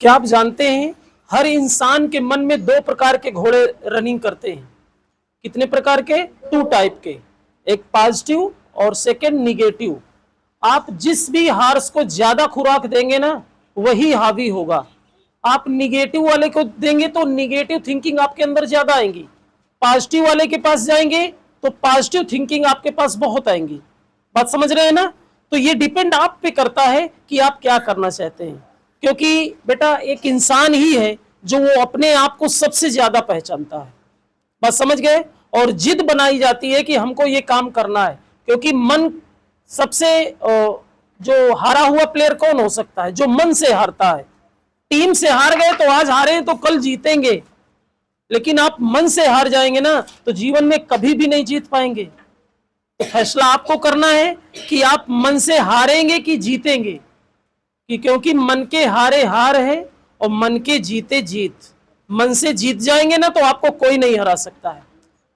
क्या आप जानते हैं हर इंसान के मन में दो प्रकार के घोड़े रनिंग करते हैं। कितने प्रकार के? 2 टाइप के, एक पॉजिटिव और सेकंड निगेटिव। आप जिस भी हार्स को ज्यादा खुराक देंगे ना वही हावी होगा। आप निगेटिव वाले को देंगे तो निगेटिव थिंकिंग आपके अंदर ज्यादा आएंगी। पॉजिटिव वाले के पास जाएंगे तो पॉजिटिव थिंकिंग आपके पास बहुत आएंगी। बात समझ रहे हैं ना? तो ये डिपेंड आप पे करता है कि आप क्या करना चाहते हैं, क्योंकि बेटा एक इंसान ही है जो वो अपने आप को सबसे ज्यादा पहचानता है। बात समझ गए? और जिद बनाई जाती है कि हमको ये काम करना है, क्योंकि मन सबसे जो हारा हुआ प्लेयर कौन हो सकता है? जो मन से हारता है। टीम से हार गए तो आज हारे तो कल जीतेंगे, लेकिन आप मन से हार जाएंगे ना तो जीवन में कभी भी नहीं जीत पाएंगे। तो फैसला आपको करना है कि आप मन से हारेंगे कि जीतेंगे, कि क्योंकि मन के हारे हार है और मन के जीते जीत। मन से जीत जाएंगे ना तो आपको कोई नहीं हरा सकता है।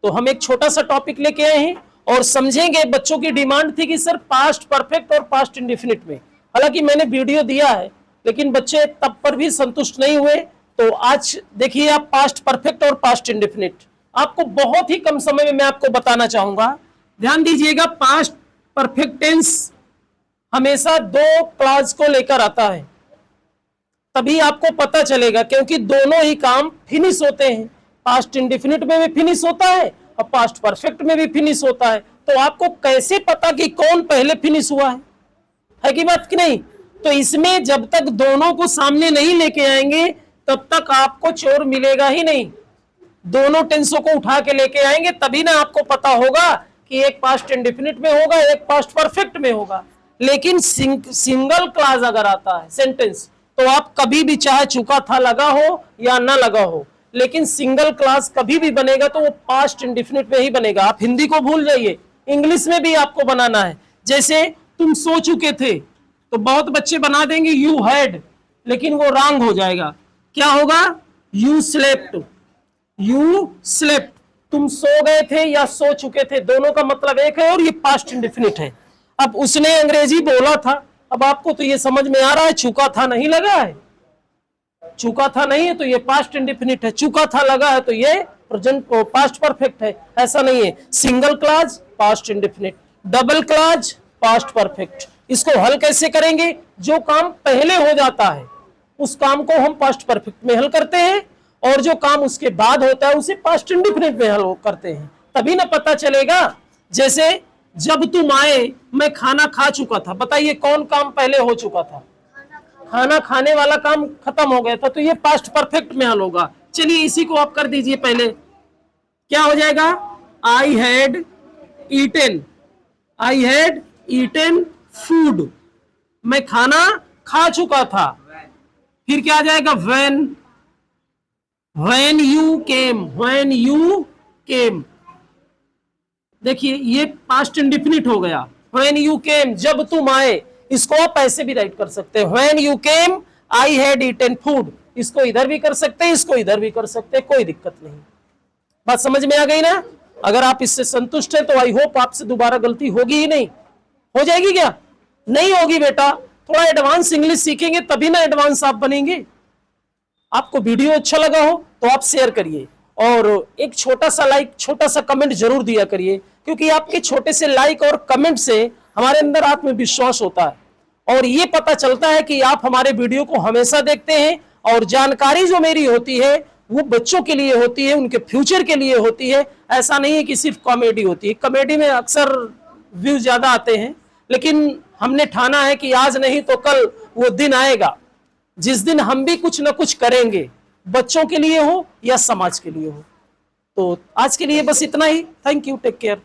तो हम एक छोटा सा टॉपिक लेके आए हैं और समझेंगे। बच्चों की डिमांड थी कि सर पास्ट परफेक्ट और पास्ट इंडेफिनिट में, हालांकि मैंने वीडियो दिया है लेकिन बच्चे तब पर भी संतुष्ट नहीं हुए। तो आज देखिए आप पास्ट परफेक्ट और पास्ट इंडेफिनिट आपको बहुत ही कम समय में मैं आपको बताना चाहूंगा। ध्यान दीजिएगा, पास्ट परफेक्ट टेंस हमेशा 2 क्लॉज को लेकर आता है, तभी आपको पता चलेगा, क्योंकि दोनों ही काम फिनिश होते हैं। पास्ट इंडेफिनिट में भी फिनिश होता है और पास्ट परफेक्ट में भी फिनिश होता है। तो आपको कैसे पता कि कौन पहले फिनिश हुआ है कि बात कि नहीं? तो इसमें जब तक दोनों को सामने नहीं लेके आएंगे तब तक आपको चोर मिलेगा ही नहीं। दोनों टेंसों को उठा के लेके आएंगे तभी ना आपको पता होगा कि एक पास्ट इंडेफिनिट में होगा, एक पास्ट परफेक्ट में होगा। लेकिन सिंगल क्लॉज अगर आता है सेंटेंस तो आप कभी भी, चाहे चुका था लगा हो या ना लगा हो, लेकिन सिंगल क्लॉज कभी भी बनेगा तो वो पास्ट इंडेफिनिट में ही बनेगा। आप हिंदी को भूल जाइए, इंग्लिश में भी आपको बनाना है। जैसे तुम सो चुके थे तो बहुत बच्चे बना देंगे यू हैड, लेकिन वो रॉन्ग हो जाएगा। क्या होगा? You slept. यू स्लेप्ट, तुम सो गए थे या सो चुके थे, दोनों का मतलब एक है और ये पास्ट इंडेफिनिट है। अब उसने अंग्रेजी बोला था, अब आपको तो ये समझ में आ रहा है चुका था नहीं लगा है। चुका था नहीं है तो ये पास्ट इंडेफिनिट है, चुका था लगा है तो ये प्रेजेंट पास्ट परफेक्ट है। ऐसा नहीं है। Single clause past indefinite, double clause past perfect. इसको हल कैसे करेंगे? जो काम पहले हो जाता है उस काम को हम पास्ट परफेक्ट में हल करते हैं और जो काम उसके बाद होता है उसे पास्ट इंडेफिनिट में हल करते हैं, तभी ना पता चलेगा। जैसे जब तुम आए मैं खाना खा चुका था, बताइए कौन काम पहले हो चुका था? खाना खाने वाला काम खत्म हो गया था, तो ये पास्ट परफेक्ट में हल होगा। चलिए इसी को आप कर दीजिए। पहले क्या हो जाएगा? I had eaten, I had eaten food, मैं खाना खा चुका था। फिर क्या आ जाएगा? When you came, when you came. देखिए ये पास्ट इंडेफिनिट हो गया। व्हेन यू केम, जब तुम आए। इसको आप ऐसे भी राइट कर सकते हैं, when you came I had eaten food. इसको इधर भी कर सकते हैं, इसको इधर भी कर सकते हैं, कोई दिक्कत नहीं। बात समझ में आ गई ना? अगर आप इससे संतुष्ट हैं तो आई होप आपसे दोबारा गलती होगी ही नहीं। हो जाएगी क्या? नहीं होगी बेटा। थोड़ा एडवांस इंग्लिश सीखेंगे तभी ना एडवांस आप बनेंगे। आपको वीडियो अच्छा लगा हो तो आप शेयर करिए और एक छोटा सा लाइक, छोटा सा कमेंट जरूर दिया करिए, क्योंकि आपके छोटे से लाइक और कमेंट से हमारे अंदर आत्मविश्वास होता है और ये पता चलता है कि आप हमारे वीडियो को हमेशा देखते हैं। और जानकारी जो मेरी होती है वो बच्चों के लिए होती है, उनके फ्यूचर के लिए होती है। ऐसा नहीं है कि सिर्फ कॉमेडी होती है। कॉमेडी में अक्सर व्यूज ज्यादा आते हैं, लेकिन हमने ठाना है कि आज नहीं तो कल वो दिन आएगा जिस दिन हम भी कुछ ना कुछ करेंगे, बच्चों के लिए हो या समाज के लिए हो। तो आज के लिए बस इतना ही। Thank you, take care.